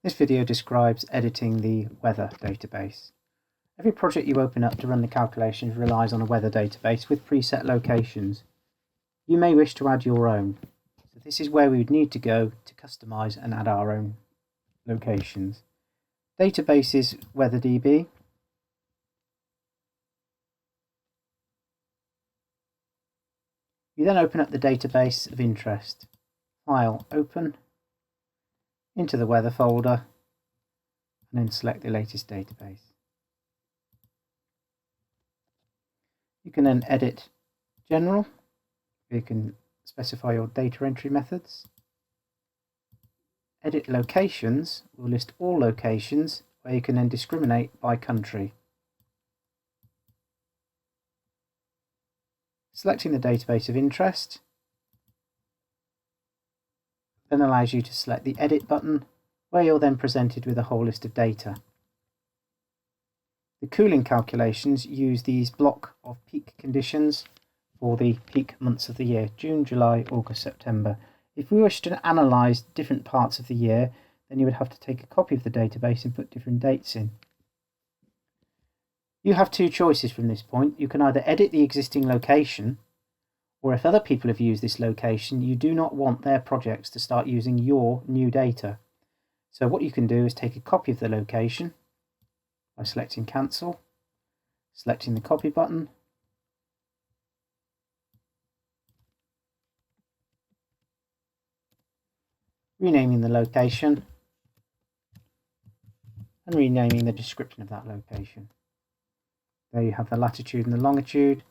This video describes editing the weather database. Every project you open up to run the calculations relies on a weather database with preset locations. You may wish to add your own. So this is where we would need to go to customize and add our own locations. Database is WeatherDB. You then open up the database of interest. File, open, into the weather folder, and then select the latest database. You can then edit general. You can specify your data entry methods. Edit locations will list all locations, where you can then discriminate by country. Selecting the database of interest then allows you to select the edit button, where you're then presented with a whole list of data. The cooling calculations use these block of peak conditions for the peak months of the year: June, July, August, September. If we wish to analyse different parts of the year, then you would have to take a copy of the database and put different dates in. You have two choices from this point. You can either edit the existing location, or if other people have used this location, you do not want their projects to start using your new data. So what you can do is take a copy of the location by selecting cancel, selecting the copy button, renaming the location, and renaming the description of that location. There you have the latitude and the longitude.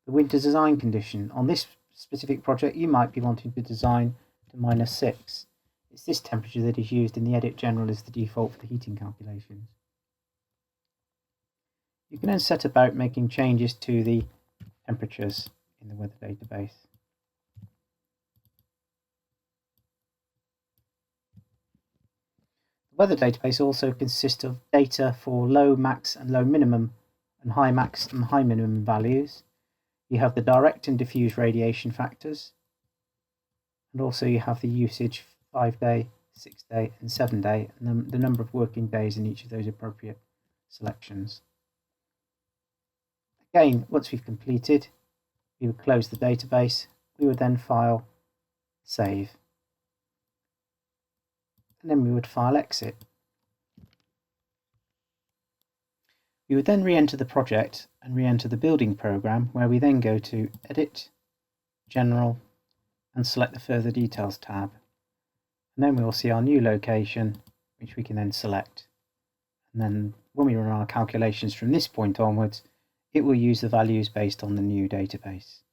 The winter design condition. On this specific project, you might be wanting to design to -6. It's this temperature that is used in the edit general as the default for the heating calculations. You can then set about making changes to the temperatures in the weather database. The weather database also consists of data for low max and low minimum, and high max and high minimum values. You have the direct and diffuse radiation factors, and also you have the usage 5-day, 6-day and 7-day, and the number of working days in each of those appropriate selections. Again, once we've completed, we would close the database. We would then file save, and then we would file exit. We would then re-enter the project and re-enter the building program, where we then go to Edit, General, and select the Further Details tab. And then we will see our new location, which we can then select. And then when we run our calculations from this point onwards, it will use the values based on the new database.